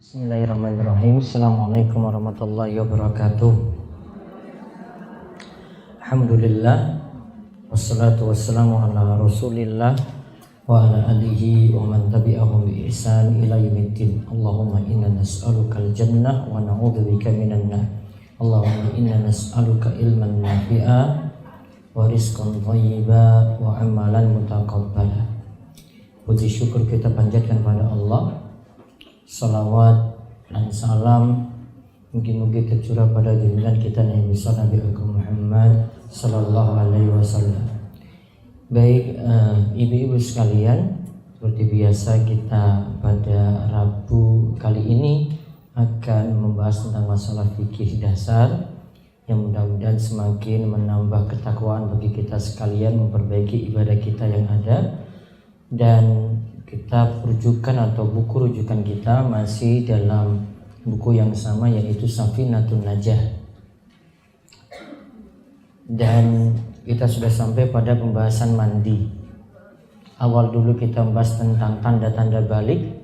Bismillahirrahmanirrahim. Assalamualaikum warahmatullahi wabarakatuh. Alhamdulillah, wassalatu wassalamu ala rasulillah wa ala alihi wa man tabi'ahum bi ihsan ila yaumiddin. Allahumma inna nas'aluka al-jannah wa na'udzubika minan nar. Allahumma inna nas'aluka ilman nafi'a wa rizqan thayyiba wa amalan mutaqabbala. Puji syukur kita panjatkan pada Allah. Salawat dan salam mungkin tercurah pada junjungan kita Nabi Agung Muhammad Sallallahu Alaihi Wasallam. Baik, ibu-ibu sekalian, seperti biasa kita pada Rabu kali ini akan membahas tentang masalah fikih dasar yang mudah-mudahan semakin menambah ketakwaan bagi kita sekalian, memperbaiki ibadah kita yang ada. Dan kita rujukan atau buku rujukan kita masih dalam buku yang sama, yaitu Safinatun Najah. Dan kita sudah sampai pada pembahasan mandi. Awal dulu kita membahas tentang tanda-tanda balik,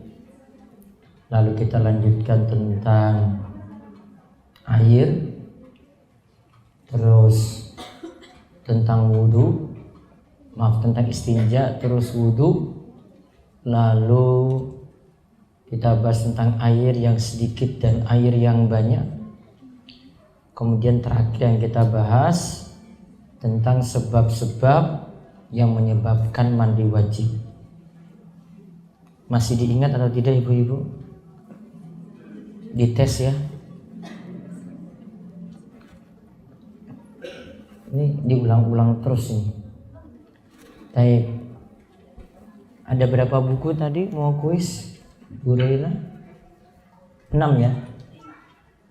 lalu kita lanjutkan tentang air, terus tentang tentang istinja, terus wudu. Lalu kita bahas tentang air yang sedikit dan air yang banyak. Kemudian terakhir yang kita bahas tentang sebab-sebab yang menyebabkan mandi wajib. Masih diingat atau tidak ibu-ibu? Dites ya. Ini diulang-ulang terus ini. Baik. Ada berapa buku tadi mau kuis Bu Reina? 6 ya?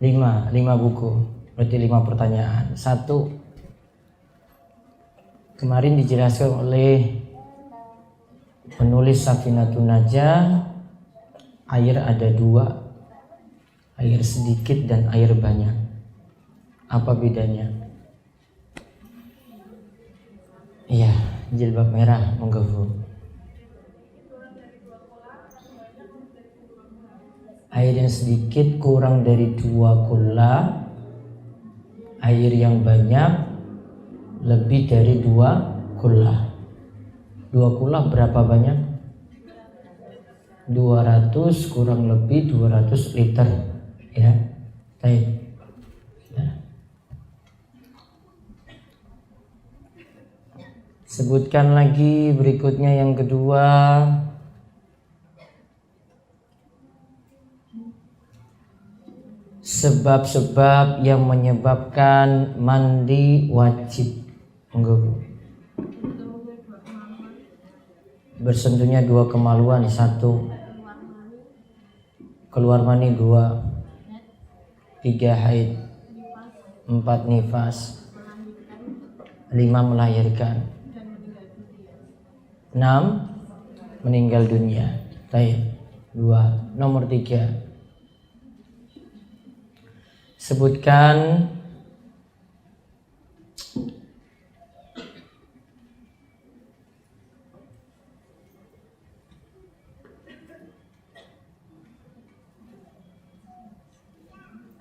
5 buku, berarti 5 pertanyaan. 1, kemarin dijelaskan oleh penulis Safinatun Najah, air ada 2, air sedikit dan air banyak. Apa bedanya? Iya, jilbab merah, monggo Bu. Air yang sedikit kurang dari 2 kula, air yang banyak lebih dari 2 kula. 2 kula berapa banyak? 200 kurang lebih 200 liter ya. Baik. Ya. Sebutkan lagi berikutnya yang kedua. Sebab-sebab yang menyebabkan mandi wajib. Enggak. Bersentuhnya 2 kemaluan. 1, keluar mani. 2, 3 haid. 4 nifas. 5 melahirkan. 6 meninggal dunia. Baik. 2. Nomor 3. Sebutkan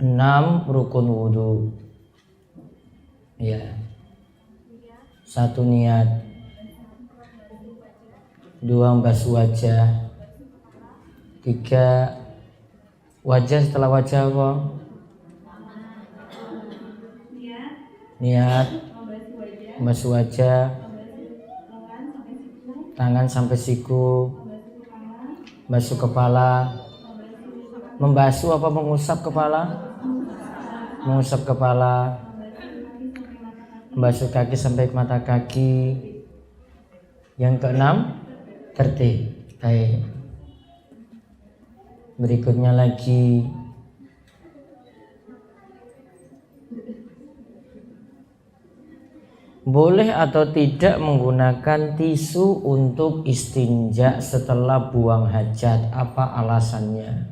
enam rukun wudu. Ya. 1 niat. 2 membasuh wajah. 3 wajah, setelah wajah apa? Niat, membasuh wajah, tangan sampai siku, membasuh kepala. Membasuh apa mengusap kepala? Mengusap kepala. Membasuh kaki sampai ke mata kaki. Yang keenam, tertib. Baik. Berikutnya lagi, boleh atau tidak menggunakan tisu untuk istinja setelah buang hajat? Apa alasannya?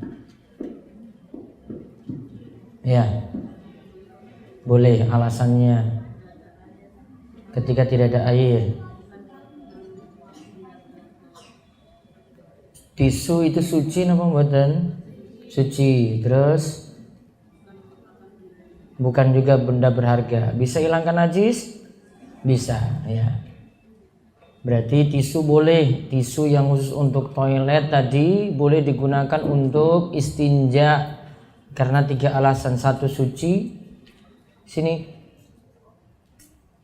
Ya, boleh. Alasannya ketika tidak ada air. Tisu itu suci apa mboten? Suci. Terus bukan juga benda berharga. Bisa hilangkan najis? Bisa, ya. Berarti tisu boleh. Tisu yang khusus untuk toilet tadi boleh digunakan untuk istinja karena 3 alasan. 1 suci. Sini.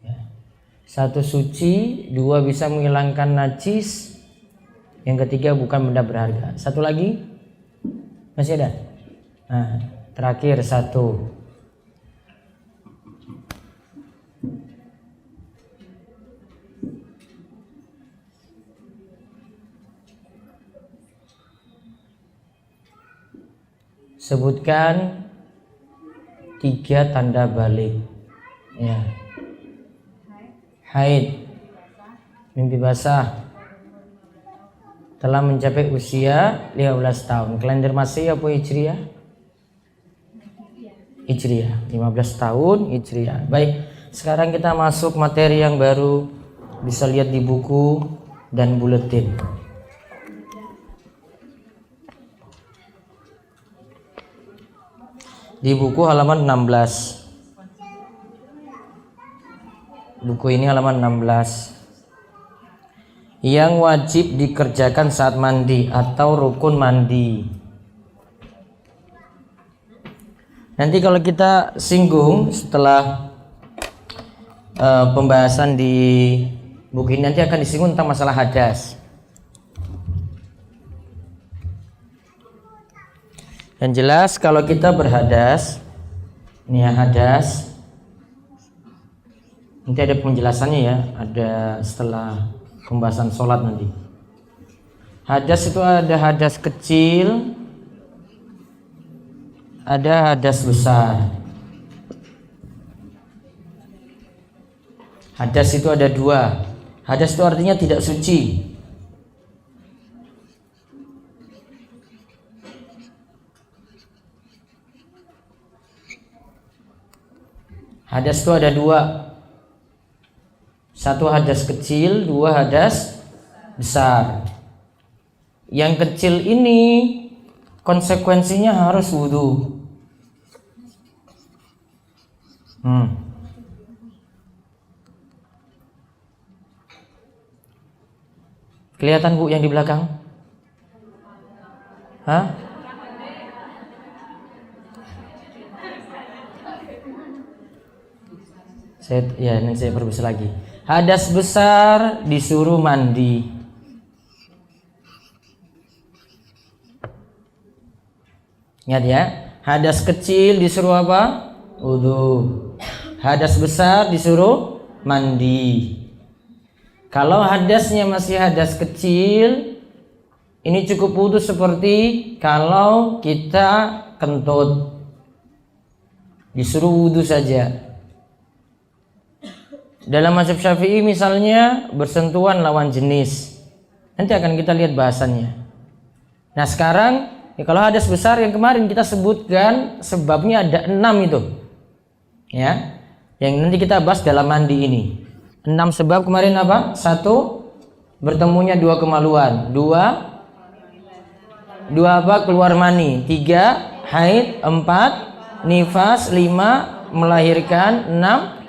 Ya. 1 suci, 2 bisa menghilangkan najis. Yang ketiga bukan benda berharga. 1 lagi? Masih ada? Nah, terakhir 1. Sebutkan 3 tanda balik. Ya. Haid, mimpi basah, telah mencapai usia 15 tahun. Kalender Masehi apa Hijriah? Hijriah. 15 tahun Hijriah. Baik, sekarang kita masuk materi yang baru. Bisa lihat di buku dan buletin. Di buku halaman 16. Buku ini halaman 16. Yang wajib dikerjakan saat mandi atau rukun mandi. Nanti kalau kita singgung setelah pembahasan di buku ini, nanti akan disinggung tentang masalah hadas. Yang jelas kalau kita berhadas, ini ya hadas. Nanti ada penjelasannya ya, ada setelah pembahasan sholat nanti. Hadas itu ada hadas kecil, ada hadas besar. Hadas itu ada 2. Hadas itu artinya tidak suci. Hadas itu ada 2. 1 hadas kecil, 2 hadas besar. Yang kecil ini konsekuensinya harus wudu. Kelihatan Bu yang di belakang? Hah? Nanti saya perbaiki lagi. Hadas besar disuruh mandi. Ingat ya, hadas kecil disuruh apa? Wudu. Hadas besar disuruh mandi. Kalau hadasnya masih hadas kecil, ini cukup wudu seperti kalau kita kentut. Disuruh wudu saja. Dalam mazhab Syafi'i misalnya bersentuhan lawan jenis. Nanti akan kita lihat bahasannya. Nah sekarang ya, kalau hadas besar yang kemarin kita sebutkan sebabnya ada 6 itu. Ya. Yang nanti kita bahas dalam mandi ini. 6 sebab kemarin apa? 1 bertemunya 2 kemaluan. 2 apa? Keluar mani. 3 haid. 4 nifas. 5 melahirkan. 6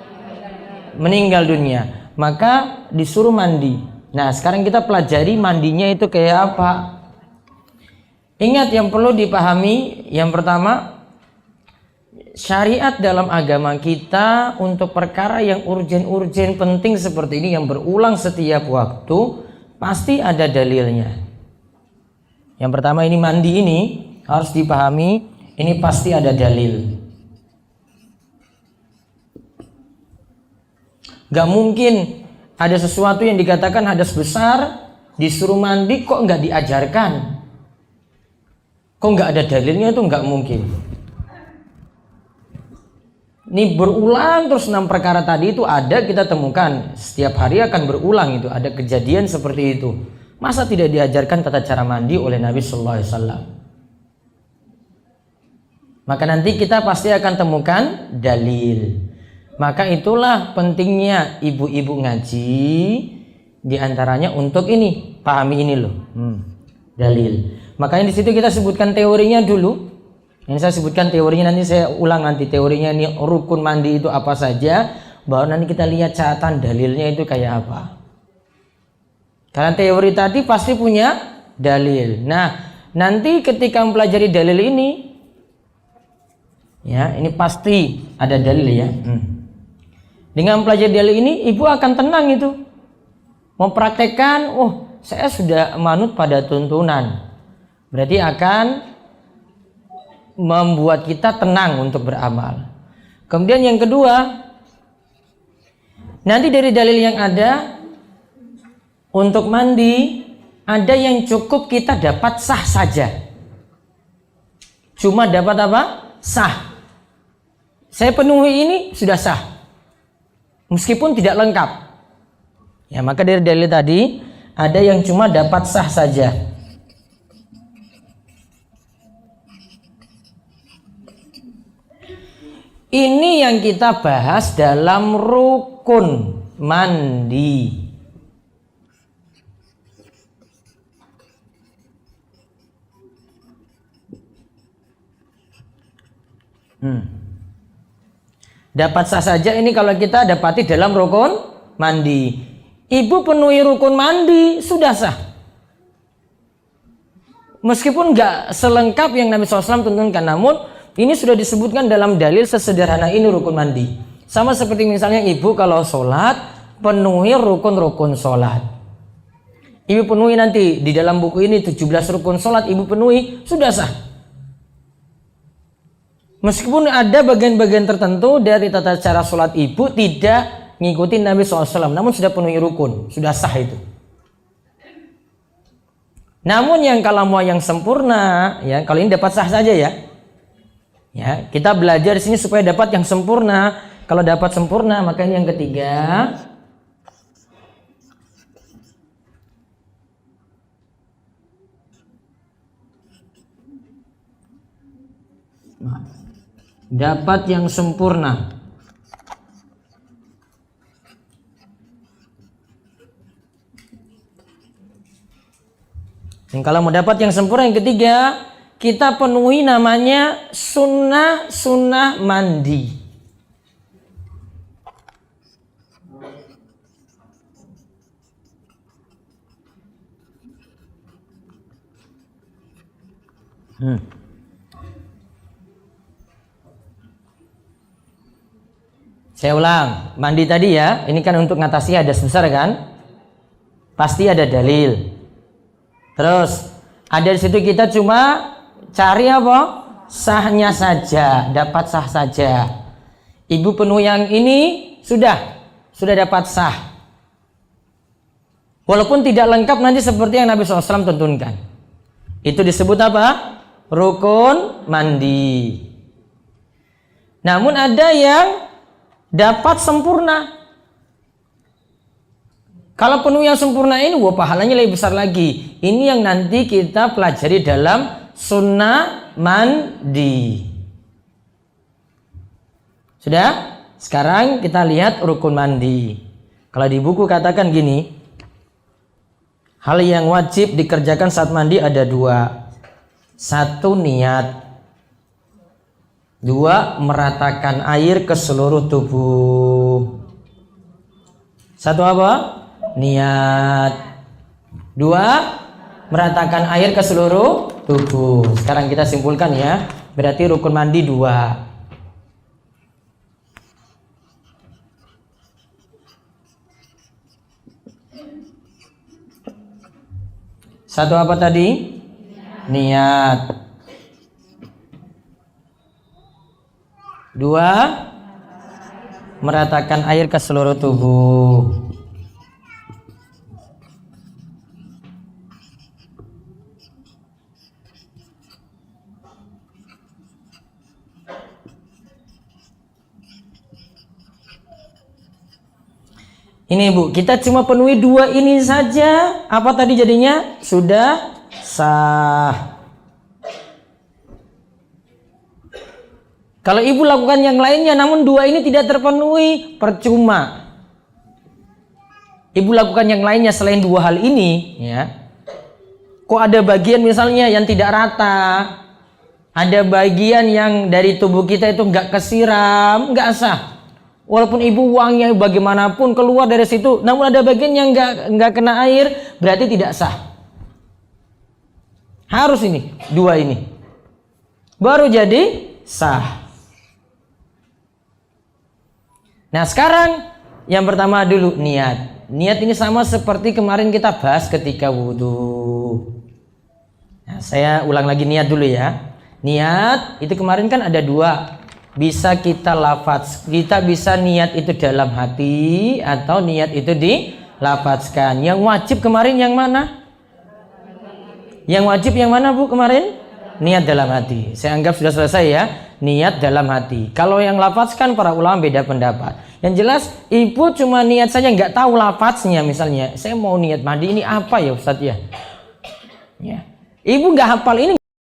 meninggal dunia. Maka disuruh mandi. Nah sekarang kita pelajari mandinya itu kayak apa. Ingat yang perlu dipahami, yang pertama, syariat dalam agama kita untuk perkara yang urgen-urgen penting seperti ini yang berulang setiap waktu pasti ada dalilnya. Yang pertama ini mandi ini harus dipahami, ini pasti ada dalil. Gak mungkin ada sesuatu yang dikatakan hadas besar disuruh mandi kok nggak diajarkan, kok nggak ada dalilnya, itu nggak mungkin. Ini berulang terus 6 perkara tadi itu ada, kita temukan setiap hari akan berulang, itu ada kejadian seperti itu. Masa tidak diajarkan tata cara mandi oleh Nabi Sallallahu Alaihi Wasallam? Maka nanti kita pasti akan temukan dalil. Maka itulah pentingnya ibu-ibu ngaji, diantaranya untuk ini, pahami ini loh. dalil. Makanya di situ kita sebutkan teorinya dulu. Yang saya sebutkan teorinya, nanti saya ulang nanti teorinya ini rukun mandi itu apa saja, baru nanti kita lihat catatan dalilnya itu kayak apa. Karena teori tadi pasti punya dalil. Nah, nanti ketika mempelajari dalil ini, ya ini pasti ada dalil ya. Dengan mempelajari dalil ini, ibu akan tenang itu, mempraktekkan. Oh, saya sudah manut pada tuntunan. Berarti akan membuat kita tenang untuk beramal. Kemudian yang kedua, nanti dari dalil yang ada untuk mandi, ada yang cukup kita dapat sah saja. Cuma dapat apa? Sah. Saya penuhi ini sudah sah, meskipun tidak lengkap. Ya, maka dari dalil tadi ada yang cuma dapat sah saja. Ini yang kita bahas dalam rukun mandi. Dapat sah saja ini kalau kita dapati dalam rukun mandi. Ibu penuhi rukun mandi sudah sah. Meskipun nggak selengkap yang Nabi SAW tuntunkan, namun ini sudah disebutkan dalam dalil sesederhana ini rukun mandi. Sama seperti misalnya ibu kalau sholat, penuhi rukun-rukun sholat. Ibu penuhi nanti di dalam buku ini 17 rukun sholat, ibu penuhi, sudah sah. Meskipun ada bagian-bagian tertentu dari tata cara sholat ibu tidak ngikutin Nabi SAW, namun sudah penuhi rukun, sudah sah itu. Namun yang kalau mau yang sempurna, ya kalau ini dapat sah saja ya. Ya, kita belajar di sini supaya dapat yang sempurna. Kalau dapat sempurna, maka ini yang ketiga. Dapat yang sempurna. Dan kalau mau dapat yang sempurna, yang ketiga, kita penuhi namanya sunnah mandi. Saya ulang, mandi tadi ya, ini kan untuk ngatasi hadas besar kan? Pasti ada dalil. Terus ada di situ kita cuma cari apa? Sahnya saja, dapat sah saja. Ibu penuh yang ini sudah dapat sah. Walaupun tidak lengkap nanti seperti yang Nabi SAW tuntunkan. Itu disebut apa? Rukun mandi. Namun ada yang dapat sempurna. Kalau penuh yang sempurna ini, wah pahalanya lebih besar lagi. Ini yang nanti kita pelajari dalam sunnah mandi. Sudah? Sekarang kita lihat rukun mandi. Kalau di buku katakan gini, hal yang wajib dikerjakan saat mandi ada dua. Satu, niat. Dua, meratakan air ke seluruh tubuh. Satu apa? Niat. Dua, meratakan air ke seluruh tubuh. Sekarang kita simpulkan ya. Berarti rukun mandi dua. Satu apa tadi? Niat. Dua, meratakan air ke seluruh tubuh. Ini Bu, kita cuma penuhi dua ini saja. Apa tadi jadinya? Sudah sah. Kalau ibu lakukan yang lainnya namun dua ini tidak terpenuhi, percuma. Ibu lakukan yang lainnya selain dua hal ini, ya. Kok ada bagian misalnya yang tidak rata, ada bagian yang dari tubuh kita itu nggak kesiram, nggak sah. Walaupun ibu uangnya bagaimanapun keluar dari situ, namun ada bagian yang nggak kena air, berarti tidak sah. Harus ini, dua ini, baru jadi sah. Nah sekarang yang pertama dulu niat. Niat ini sama seperti kemarin kita bahas ketika wudhu. Nah, saya ulang lagi niat dulu ya. Niat itu kemarin kan ada dua. Bisa kita lafaz, kita bisa niat itu dalam hati atau niat itu dilafazkan. Yang wajib kemarin yang mana? Yang wajib yang mana Bu kemarin? Niat dalam hati. Saya anggap sudah selesai ya. Niat dalam hati. Kalau yang lafazkan para ulama beda pendapat. Yang jelas ibu cuma niat saja, nggak tahu lafaznya. Misalnya saya mau niat mandi, ini apa ya Ustadz ya? Ya. Ibu nggak hafal ini,